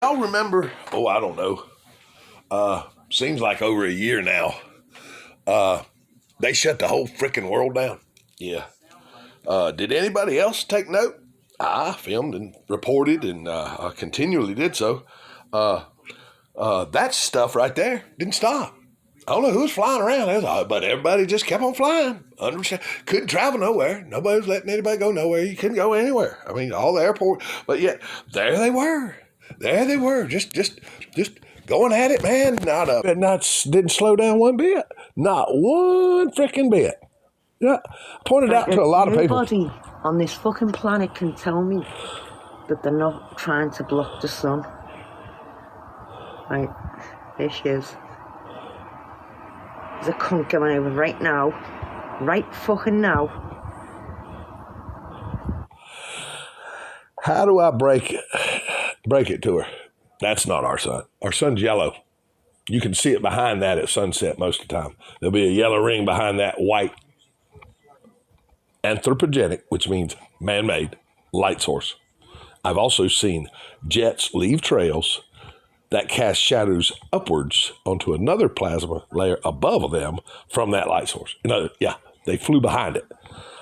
Y'all remember, I don't know, seems like over a year now, they shut the whole freaking world down. Yeah. Did anybody else take note? I filmed and reported and continually did so. That stuff right there didn't stop. I don't know who was flying around, but everybody just kept on flying. Couldn't travel nowhere. Nobody was letting anybody go nowhere. You couldn't go anywhere. I mean, all the airport, but yet there they were. There they were, just going at it, man. Didn't slow down one bit. Not one freaking bit. Yeah, pointed out to a lot of people. Nobody on this fucking planet can tell me that they're not trying to block the sun. Right, here she is. There's a cunt going over right now. Right fucking now. How do I break it to her? That's not our sun. Our sun's yellow. You can see it behind that at sunset most of the time. There'll be a yellow ring behind that white anthropogenic, which means man-made, light source. I've also seen jets leave trails that cast shadows upwards onto another plasma layer above them from that light source. They flew behind it.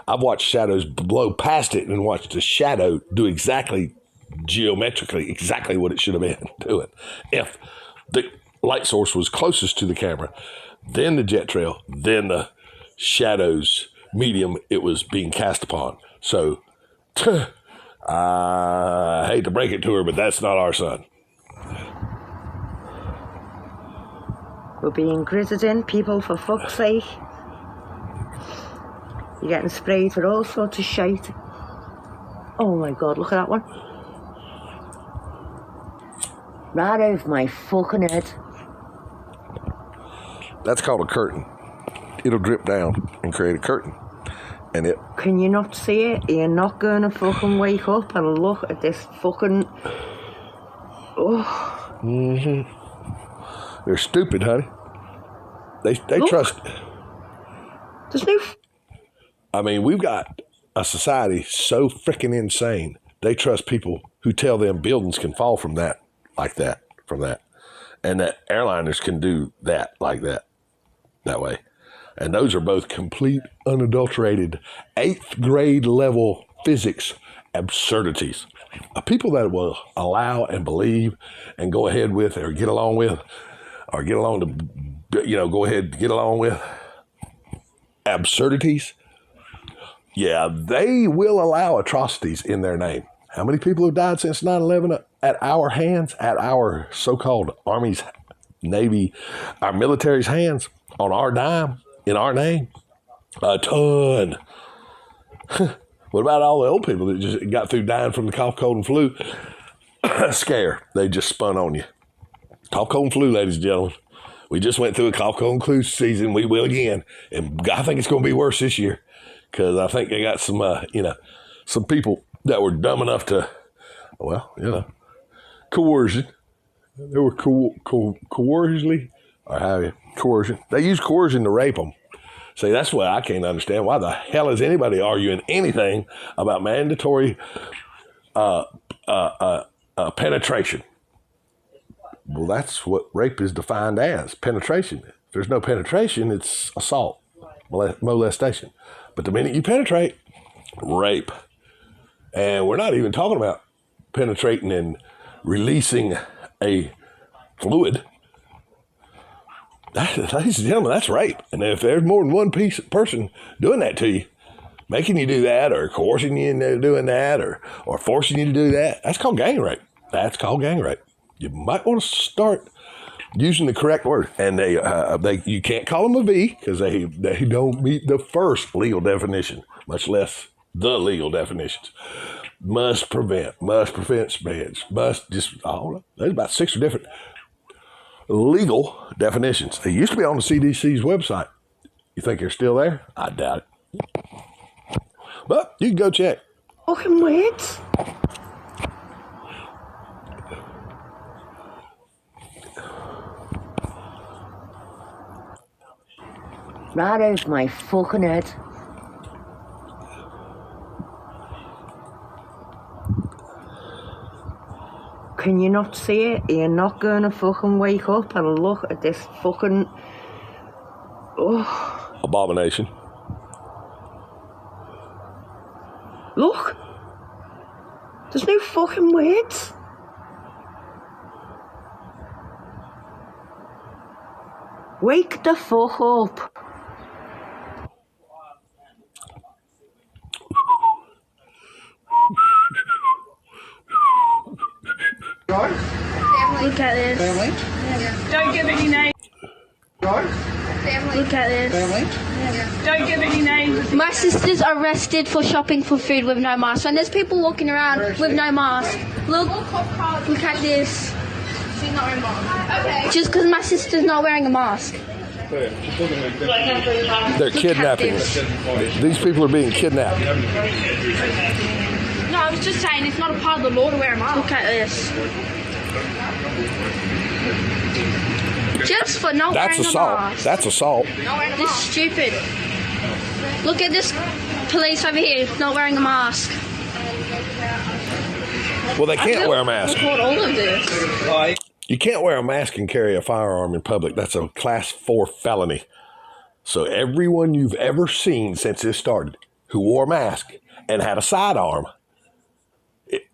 I've watched shadows blow past it and watched the shadow do geometrically exactly what it should have been doing. If the light source was closest to the camera, then the jet trail, then the shadows medium it was being cast upon. So, I hate to break it to her, but that's not our sun. We're being gridded in, people, for fuck's sake. You're getting sprayed with all sorts of shite. Oh my God, look at that one. Right over my fucking head. That's called a curtain. It'll drip down and create a curtain. And it... Can you not see it? You're not going to fucking wake up and look at this fucking... Oh. Mm-hmm. They're stupid, honey. They trust... There's no... I mean, we've got a society so freaking insane. They trust people who tell them buildings can fall from that, like that, from that. And that airliners can do that, like that, that way. And those are both complete, unadulterated, 8th grade level physics absurdities. People that will allow and believe and go ahead with or get along with, or get along to, go ahead and get along with absurdities. Yeah, they will allow atrocities in their name. How many people have died since 9/11 at our hands, at our so-called Army's, Navy, our military's hands, on our dime, in our name? A ton. What about all the old people that just got through dying from the cough, cold, and flu scare? They just spun on you. Cough, cold, and flu, ladies and gentlemen. We just went through a cough, cold, and flu season. We will again. And I think it's going to be worse this year because I think they got some, some people that were dumb enough to, coercion. They were coerciously, or how you, coercion. They use coercion to rape them. See, that's what I can't understand. Why the hell is anybody arguing anything about mandatory penetration? Well, that's what rape is defined as, penetration. If there's no penetration, it's assault, molestation. But the minute you penetrate, rape. And we're not even talking about penetrating and releasing a fluid. Ladies and gentlemen, that's rape. And if there's more than one person doing that to you, making you do that, or coercing you into doing that, or forcing you to do that, that's called gang rape. That's called gang rape. You might want to start using the correct word. And you can't call them a V because they don't meet the first legal definition, much less the legal definitions. Must prevent spreads, there's about 6 different legal definitions. They used to be on the CDC's website. You think they're still there? I doubt it. But you can go check. Fucking weird. Right over my fucking head. Can you not see it? You're not gonna fucking wake up and look at this fucking... Oh. Abomination. Look. There's no fucking words. Wake the fuck up. Look at this. Family? Yeah. Don't give any names. Family? Look at this. Family? Yeah. Don't give any names. My sister's arrested for shopping for food with no mask, and there's people walking around with no mask. Look at this. She's not wearing a mask. Okay. Just because my sister's not wearing a mask. They're kidnapping. These people are being kidnapped. No, I was just saying it's not a part of the law to wear a mask. Look at this. Just for not That's wearing assault. a mask. That's assault. Not wearing a This is mask. stupid. Look at this police over here not wearing a mask. Well, they can't wear a mask. Record all of this. You can't wear a mask and carry a firearm in public. That's a class 4 felony. So everyone you've ever seen since this started who wore a mask and had a sidearm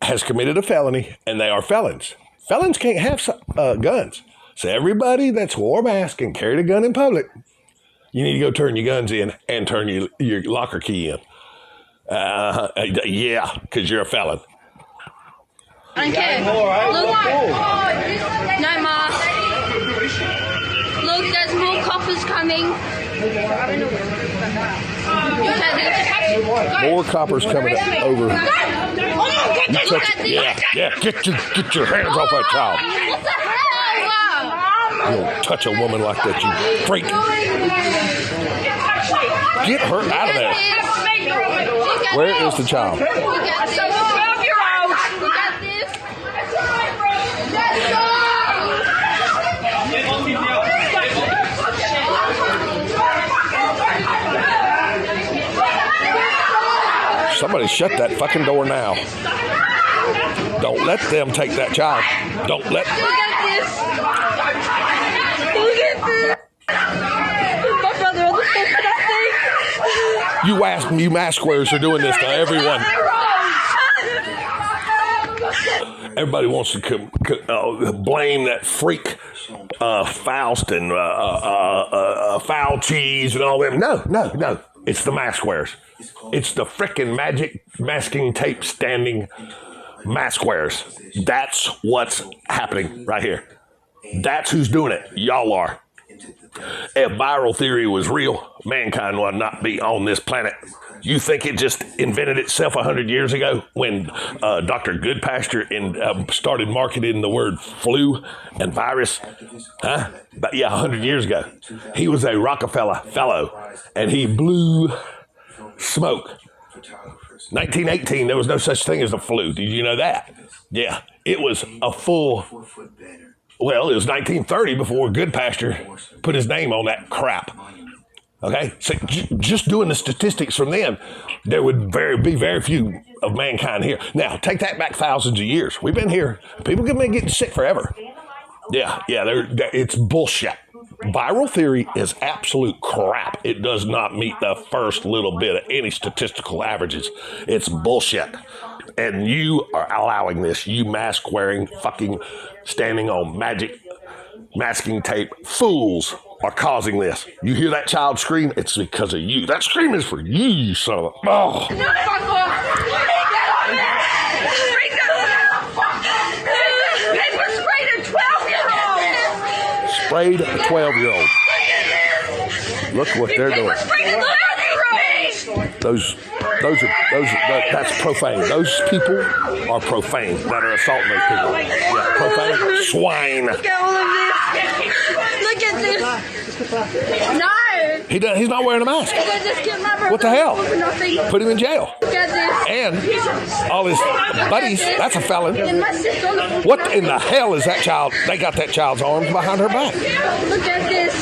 has committed a felony, and they are felons. Felons can't have guns. So everybody that's wore a mask and carried a gun in public, you need to go turn your guns in and turn your locker key in. Yeah, because you're a felon. I don't care. Look, no mask. Look, there's more coppers coming. Look at this. More coppers coming over. You touch, Look at this. yeah, get your hands off that child. What the hell? You don't touch a woman like that, you freak. Get her out of there. Where is the child? Look at this. 12-year-old. Look at this. Somebody shut that fucking door now. Don't let them take that child. Don't let... Look at this. Look at this. My brother on the phone, I think. You mask wearers are doing this to everyone. Everybody wants to blame that freak Faust and foul cheese and all them. No. It's the mask wearers. It's the frickin' magic masking tape standing mask wearers. That's what's happening right here. That's who's doing it. Y'all are. If viral theory was real, mankind would not be on this planet. You think it just invented itself 100 years ago when Dr. Goodpasture started marketing the word flu and virus? Huh? But yeah, 100 years ago. He was a Rockefeller fellow, and he blew smoke. 1918, there was no such thing as the flu. Did you know that? Yeah, it was a full... Well, it was 1930 before Goodpasture put his name on that crap. Okay, so just doing the statistics from then, there would be very few of mankind here. Now, take that back thousands of years. We've been here. People have been getting sick forever. Yeah, it's bullshit. Viral theory is absolute crap. It does not meet the first little bit of any statistical averages. It's bullshit. And you are allowing this, you mask-wearing, fucking standing on magic masking tape fools are causing this. You hear that child scream? It's because of you. That scream is for you, you son of a... Oh. Sprayed a 12-year-old. Look what they're doing. That's profane. Those people are profane that are assaulting those people. Yeah, profane swine. Look at all of this. Look at this. No. He's not wearing a mask. Just get my brother. What the hell? For nothing. Put him in jail. Look at this. And all his buddies, that's a felon. And my sister on the What in the hell is that child? They got that child's arms behind her back. Look at this.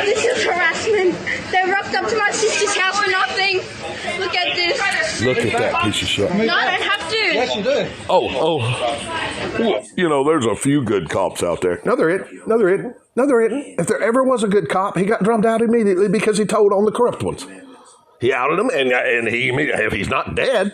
This is harassment. They rocked up to my sister's house for nothing. Look at this. Look at that piece of shit. No, I don't have to. Yes, you do. Oh. You know, there's a few good cops out there. No, there isn't. No, there isn't. No, there isn't. If there ever was a good cop, he got drummed out immediately because he told on the corrupt ones. He outed them, and he, if he's not dead,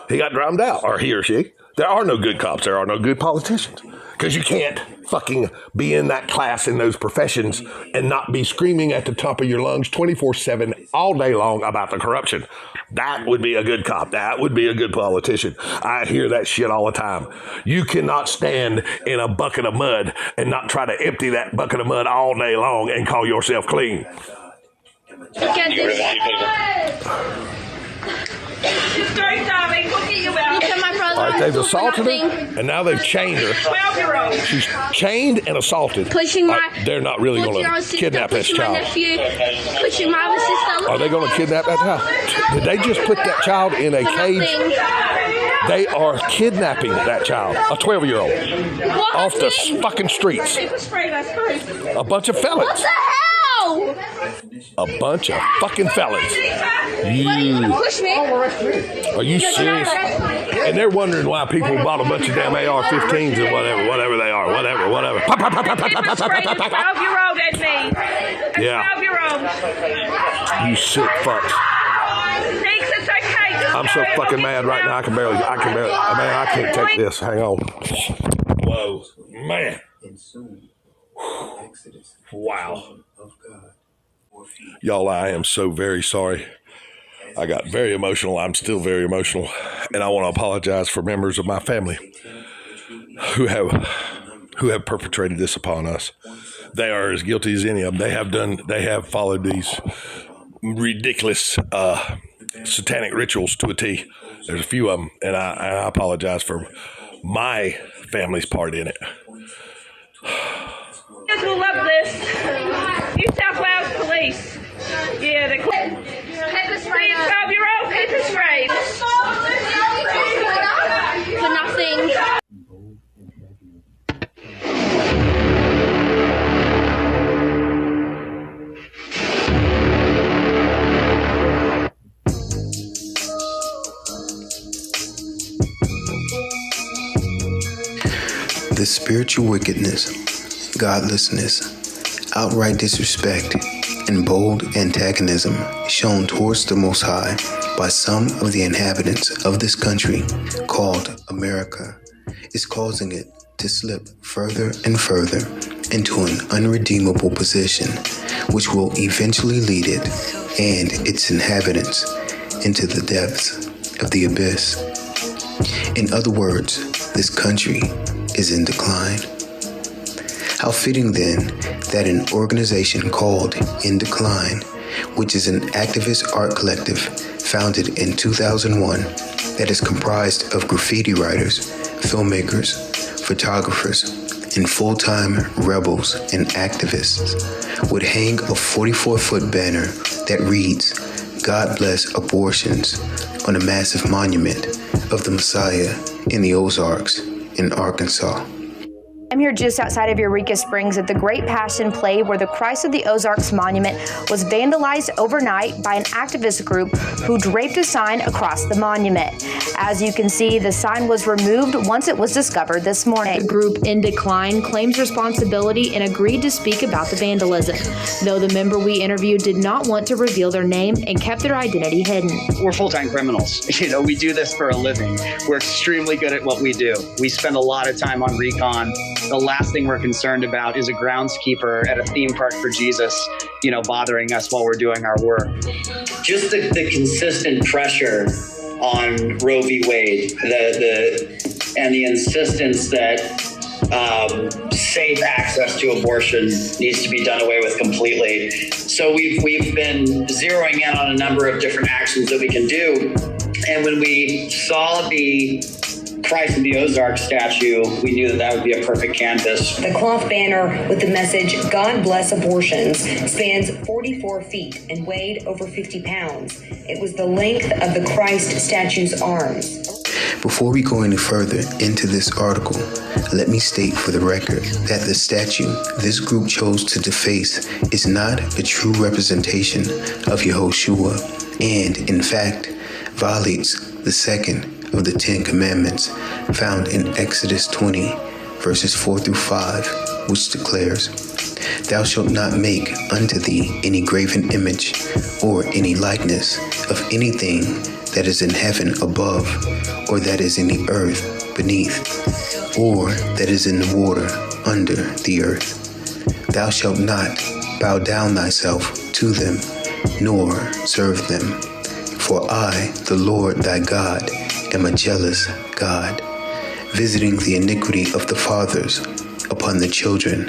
he got drummed out, or he or she. There are no good cops. There are no good politicians. Because you can't fucking be in that class in those professions and not be screaming at the top of your lungs 24/7 all day long about the corruption. That would be a good cop. That would be a good politician. I hear that shit all the time. You cannot stand in a bucket of mud and not try to empty that bucket of mud all day long and call yourself clean. Look at this. Just go, darling. Look at you out. Look at my brother. All right, they've Still for assaulted her, nothing. and now they've chained her. 12-year-old. She's chained and assaulted. Pushing my They're not really going 14-year-old to sister, kidnap this pushing my child. nephew, pushing my other sister. Are they going to kidnap that child? Did they just put that child in a For cage? nothing. They are kidnapping that child, a 12-year-old, What? off the fucking streets. Pepper spray, let's go. A bunch of What felons. the hell? A bunch of fucking felons. Why are you gonna push me? Are you serious? And they're wondering why people bought a bunch of damn AR-15s and whatever they are, whatever. Pop, pop, pop, pop, pop, Pepper pop, spray, pop, pop, the pop. 12-year-old and me. Yeah. 12-year-old. You sick fucks. Thinks it's okay. Just I'm so go. fucking mad right now. I can't take this. Hang on. Whoa, man. Wow. Y'all, I am so very sorry. I got very emotional. I'm still very emotional. And I want to apologize for members of my family who have perpetrated this upon us. They are as guilty as any of them. They have followed these ridiculous satanic rituals to a T. There's a few of them, and I apologize for my family's part in it. Kids will love this. New South Wales Police. Yeah, they're Pepper spray. 12-year-old pepper spray. For nothing. The spiritual wickedness, godlessness, outright disrespect, and bold antagonism shown towards the Most High by some of the inhabitants of this country called America is causing it to slip further and further into an unredeemable position, which will eventually lead it and its inhabitants into the depths of the abyss. In other words, this country is in decline. How fitting then that an organization called In Decline, which is an activist art collective founded in 2001 that is comprised of graffiti writers, filmmakers, photographers, and full-time rebels and activists, would hang a 44-foot banner that reads, "God bless abortions," on a massive monument of the Messiah in the Ozarks in Arkansas. I'm here just outside of Eureka Springs at the Great Passion Play, where the Christ of the Ozarks monument was vandalized overnight by an activist group who draped a sign across the monument. As you can see, the sign was removed once it was discovered this morning. The group In Decline claims responsibility and agreed to speak about the vandalism, though the member we interviewed did not want to reveal their name and kept their identity hidden. We're full-time criminals. We do this for a living. We're extremely good at what we do. We spend a lot of time on recon. The last thing we're concerned about is a groundskeeper at a theme park for Jesus, bothering us while we're doing our work. Just the consistent pressure on Roe v. Wade, and the insistence that safe access to abortion needs to be done away with completely. So we've been zeroing in on a number of different actions that we can do. And when we saw the Christ of the Ozark statue, we knew that that would be a perfect canvas. The cloth banner with the message, God bless abortions, spans 44 feet and weighed over 50 pounds. It was the length of the Christ statue's arms. Before we go any further into this article, let me state for the record that the statue this group chose to deface is not a true representation of Yehoshua, and in fact violates the second of the 10 commandments found in Exodus 20 verses 4 through 5, which declares, "Thou shalt not make unto thee any graven image or any likeness of anything that is in heaven above, or that is in the earth beneath, or that is in the water under the earth. Thou shalt not bow down thyself to them, nor serve them. For I, the Lord thy God, am a jealous God, visiting the iniquity of the fathers upon the children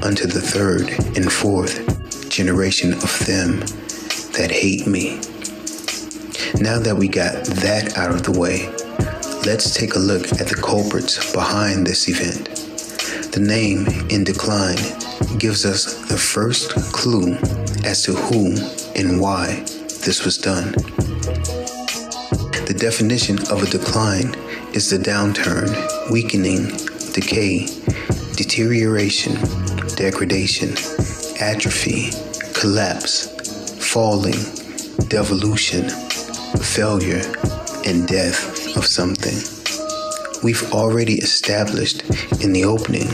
unto the third and fourth generation of them that hate me." Now that we got that out of the way, let's take a look at the culprits behind this event. The name In Decline gives us the first clue as to who and why this was done. The definition of a decline is the downturn, weakening, decay, deterioration, degradation, atrophy, collapse, falling, devolution, failure, and death of something. We've already established in the opening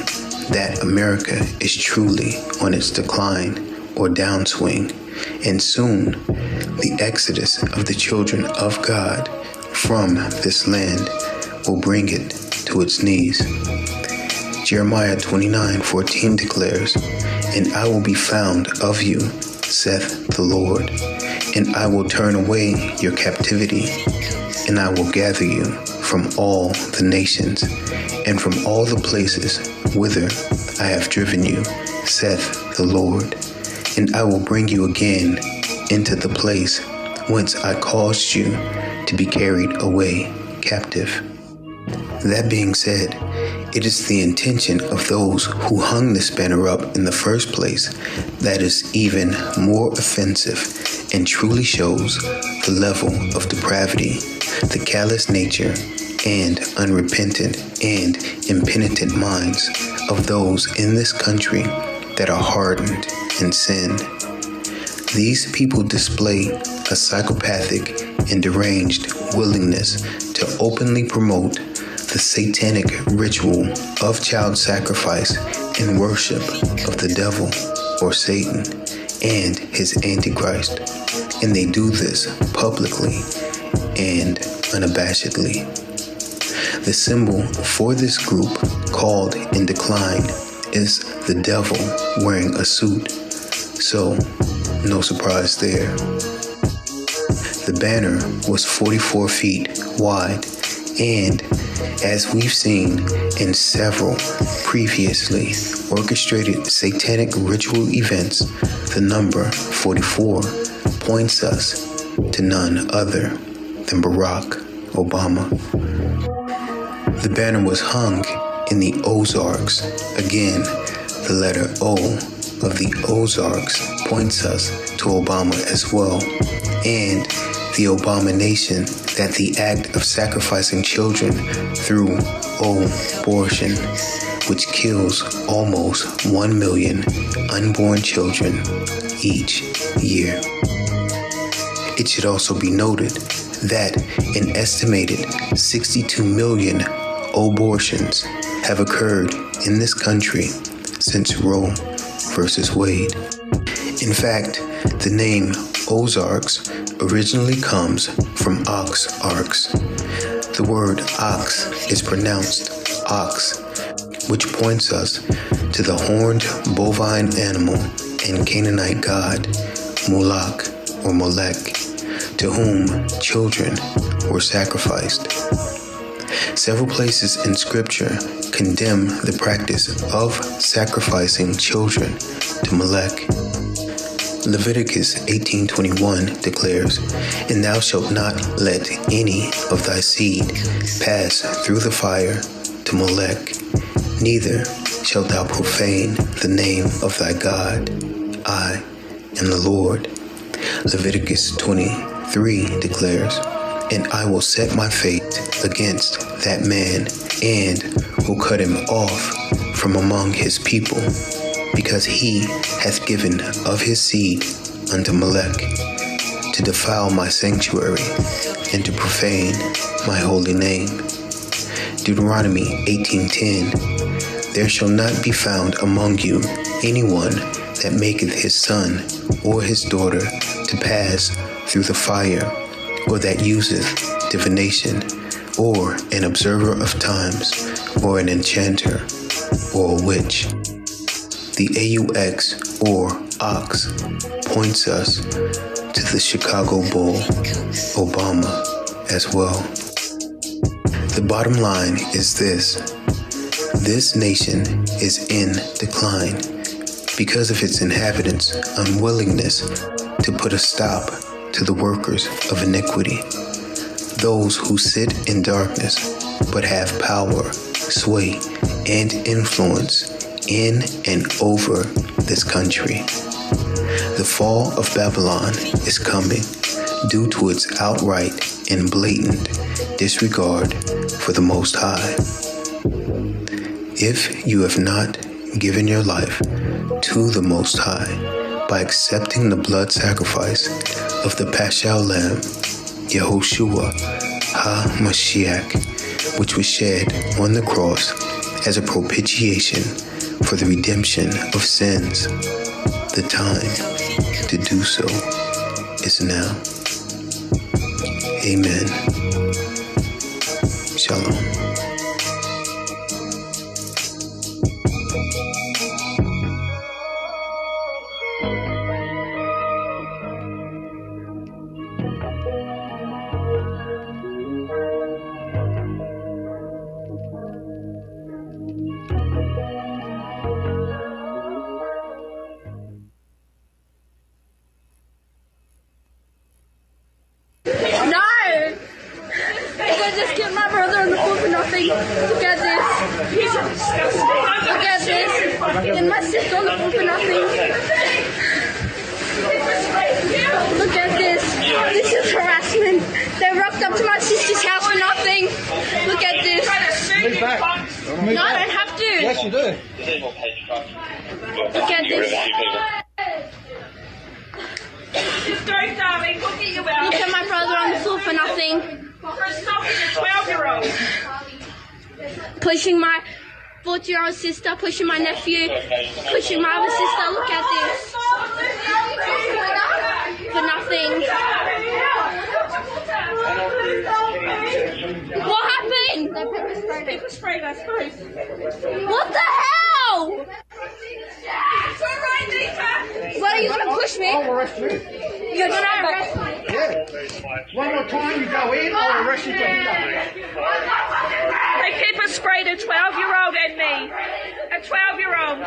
that America is truly on its decline or downswing, and soon the exodus of the children of God from this land will bring it to its knees. Jeremiah 29:14 declares, "And I will be found of you, saith the Lord, and I will turn away your captivity, and I will gather you from all the nations, and from all the places whither I have driven you, saith the Lord, and I will bring you again into the place whence I caused you to be carried away captive." That being said, it is the intention of those who hung this banner up in the first place that is even more offensive and truly shows the level of depravity, the callous nature, and unrepentant and impenitent minds of those in this country that are hardened in sin. These people display a psychopathic and deranged willingness to openly promote the satanic ritual of child sacrifice and worship of the devil or Satan and his Antichrist, and they do this publicly and unabashedly. The symbol for this group called In Decline is the devil wearing a suit, so no surprise there. The banner was 44 feet wide, and as we've seen in several previously orchestrated satanic ritual events, the number 44 points us to none other than Barack Obama. The banner was hung in the Ozarks. Again, the letter O of the Ozarks points us to Obama as well, and the abomination that the act of sacrificing children through abortion, which kills almost 1 million unborn children each year. It should also be noted that an estimated 62 million abortions have occurred in this country since Roe versus Wade. In fact, the name Ozarks originally comes from ox arcs. The word ox is pronounced ox, which points us to the horned bovine animal and Canaanite god Moloch or Molech, to whom children were sacrificed. Several places in Scripture condemn the practice of sacrificing children to Molech. Leviticus 18:21 declares, "And thou shalt not let any of thy seed pass through the fire to Molech, neither shalt thou profane the name of thy God. I am the Lord." Leviticus 23 declares, "And I will set my face against that man, and will cut him off from among his people, because he hath given of his seed unto Molech, to defile my sanctuary, and to profane my holy name." Deuteronomy 18:10, "There shall not be found among you anyone that maketh his son or his daughter to pass through the fire, or that useth divination, or an observer of times, or an enchanter, or a witch." The AUX, or ox, points us to the Chicago Bull, Obama, as well. The bottom line is this: this nation is in decline because of its inhabitants' unwillingness to put a stop to the workers of iniquity, those who sit in darkness but have power, sway, and influence in and over this country. The fall of Babylon is coming due to its outright and blatant disregard for the Most High. If you have not given your life to the Most High by accepting the blood sacrifice of the Paschal Lamb, Yehoshua HaMashiach, which was shed on the cross as a propitiation for the redemption of sins, the time to do so is now. Amen. Shalom. Look at this. Look at this. And my sister on the floor for nothing. Look at this. This is harassment. They rocked up to my sister's house for nothing. Look at this. Move back. No, I don't have to. Yes, you do. Look at this. Just go, darling. Look at you out. Look at my brother on the floor for nothing. For assaulting a 12-year-old. Pushing my 40-year-old sister, pushing my nephew, pushing my other sister. Look at this. For nothing. What happened? People sprayed us both. What the hell? It's all right, Nita. What, are you going to push me? I'll arrest you. You're going to arrest me? Yeah. One more time you go in, I'll arrest you for here. They people sprayed a 12-year-old and me. A 12-year-old.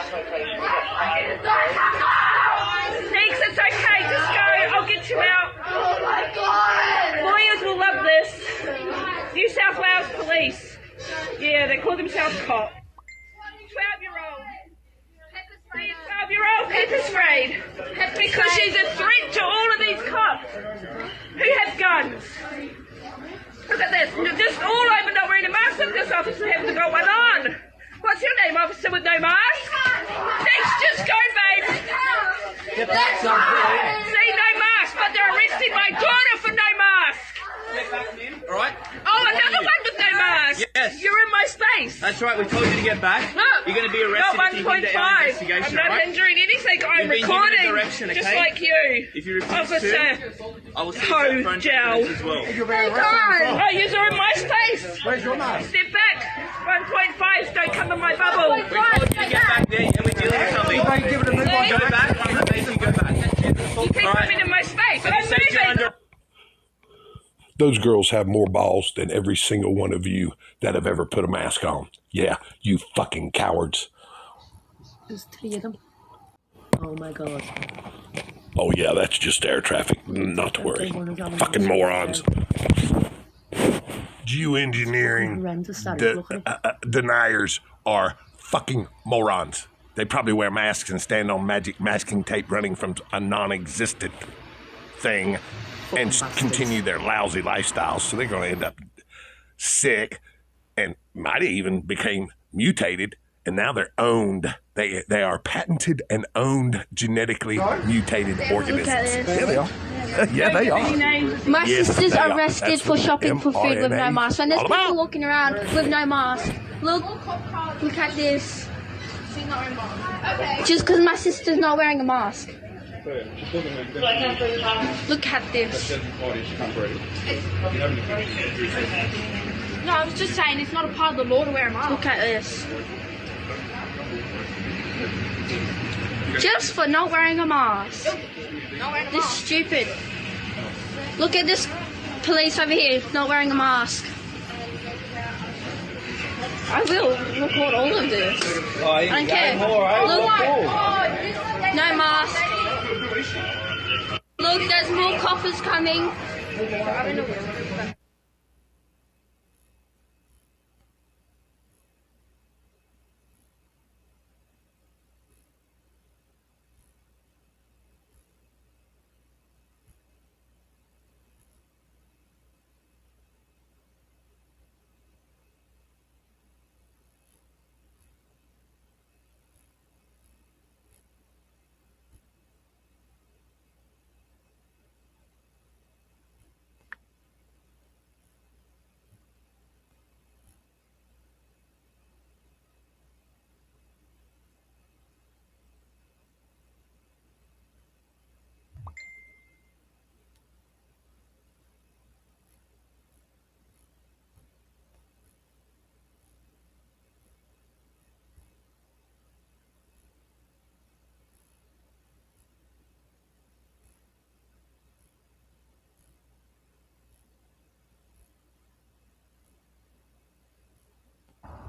Thanks, it's okay. Just go. I'll get you out. Oh my God. Lawyers will love this. New South Wales Police. Yeah, they call themselves cops. 12-year-old. 12-year-old pepper sprayed. Because she's a threat to all of these cops who have guns. Look at this. Just all over not wearing a mask. Look, this officer hasn't got one on. What's your name, officer with no mask? Thanks, just go, babe. Get back, son. See, no mask, but they're arresting my daughter for no mask. Get back, ma'am. All right? Oh, another one with no mask. Yes. You're in my space. That's right, we told you to get back. Look. You're going to be arrested Not if you hinder 1.5. our I'm investigation, not right? hindering anything. I'm You've been given recording. a direction, okay? Just like you. If you refuse Officer. to, I will see you Ho, in front gel. as well. You're very arrested. Oh, you're in my space. Where's your mask? Step back. 1.5. Don't come in my bubble. We told you to get back there and we're dealing with something. Give it a move on. Go back. I'm going to make you go back. You keep coming in my space. So I'm you said you're moving. under... Those girls have more balls than every single one of you that have ever put a mask on. Yeah, you fucking cowards. There's 3 of them. Oh my God. Oh, yeah, that's just air traffic. Not to worry. Fucking morons. Geoengineering deniers are fucking morons. They probably wear masks and stand on magic masking tape running from a non-existent thing and continue their lousy lifestyles. So they're going to end up sick and might have even became mutated, and now they're owned. They are patented and owned genetically mutated organisms. Yeah, they are. Yeah, they are. My sister's arrested for shopping for food with no mask. And there's people walking around with no mask. Look at this. Just because my sister's not wearing a mask. Look at this. No, I was just saying it's not a part of the law to wear a mask. Look at this. Just for not wearing a mask. This is stupid. Look at this police over here not wearing a mask. I will record all of this. I don't care. Look, no mask. Look, there's more coppers coming. I don't know.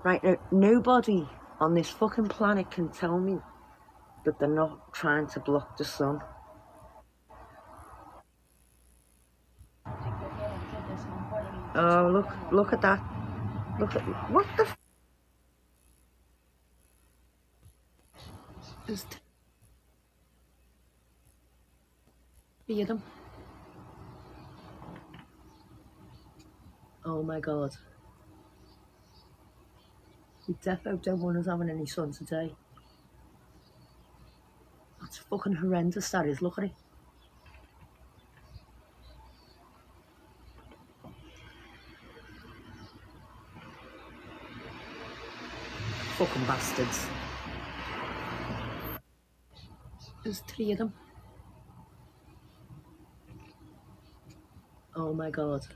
Right now, nobody on this fucking planet can tell me that they're not trying to block the sun. Oh, look at that. Look at, what the f***? Just three of them. Oh my God. We defo don't want us having any sun today. That's fucking horrendous, that is. Look at it. Fucking bastards. There's three of them. Oh my God.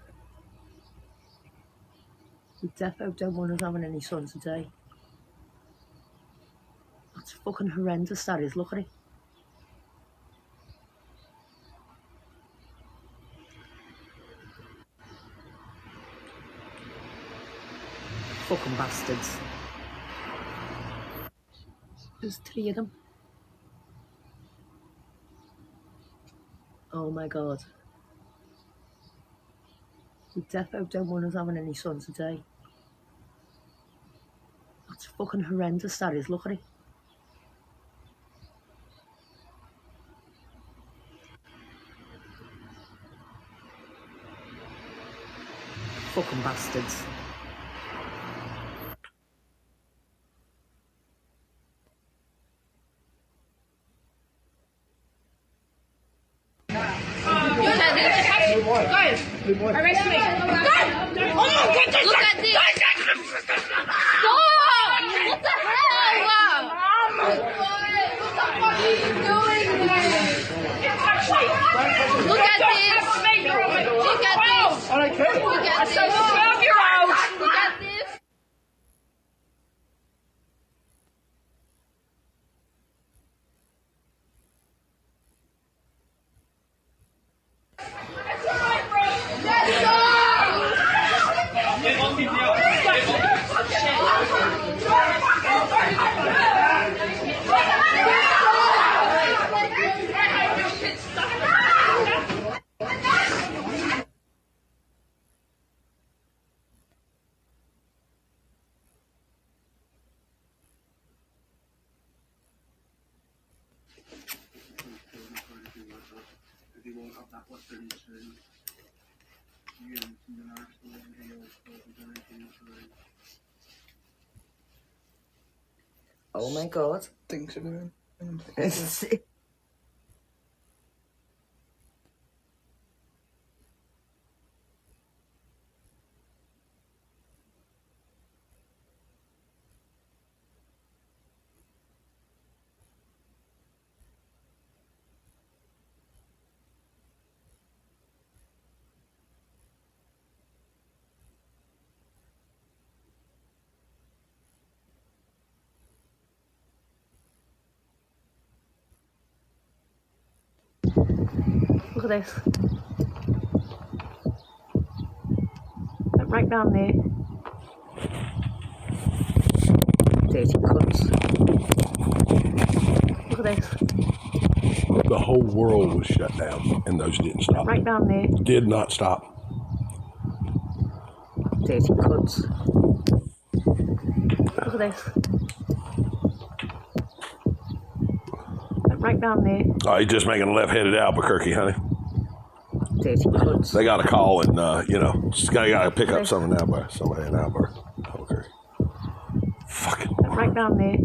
We defo don't want us having any sun today. That's fucking horrendous, that is. Look at it. Fucking bastards. There's three of them. Oh my God. We defo don't want us having any sun today. That's fucking horrendous, that is. Look at it. Fucking bastards. Go! Arrest me! Go! Oh my God! Look at this! Stop! What the hell? What are you doing there? Look at this! Look at this! I don't care! Look at this! 12-year-old! Look at this! Oh my God. Things are good. Look at this. Right down there. Dirty cuts. Look at this. The whole world was shut down, and those didn't stop. Right down there. Did not stop. Dirty cuts. Look at this. Right down there. Oh, he's just making a left-headed Albuquerque, honey. Dirty cuts. They got a call, and got to pick up something now, somebody in Albuquerque. Fucking. Right down there.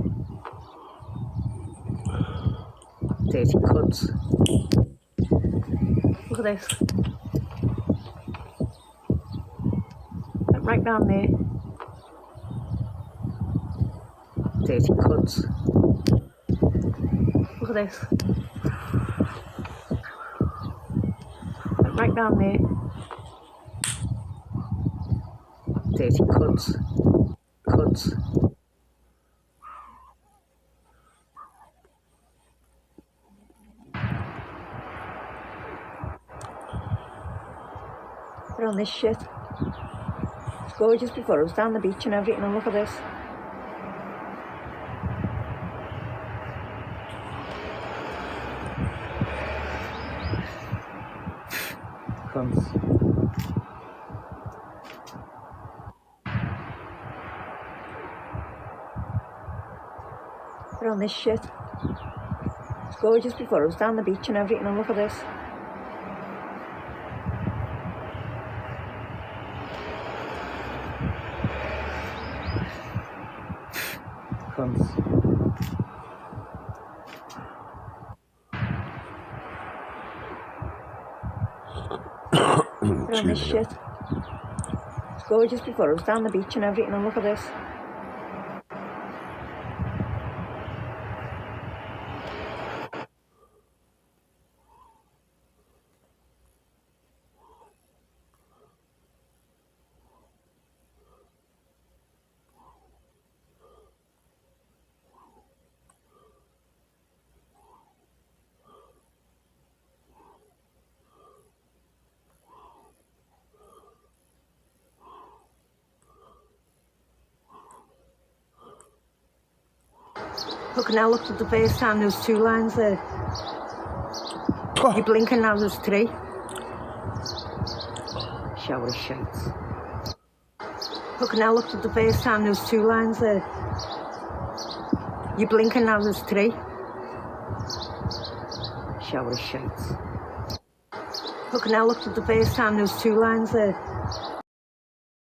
Dirty cuts. Look at this. Right down there. Dirty cuts. Look at this. Right down there. Dirty cuts. Cuts. Put on this shit. It's gorgeous before I was down the beach and everything, and look at this. Cunts. Put on this shit. It's gorgeous before I was down the beach and everything, and look at this. Cunts. Put on this shit. It's gorgeous before I was down the beach and everything, and look at this. Look, now looked at the first time, there was 2 lines there. You blink and now there's 3. Shower of shite. Look, now looked at the first time, there was 2 lines there. You blink and now there's 3. Shower of shite. Look, now looked at the first time, there was 2 lines there.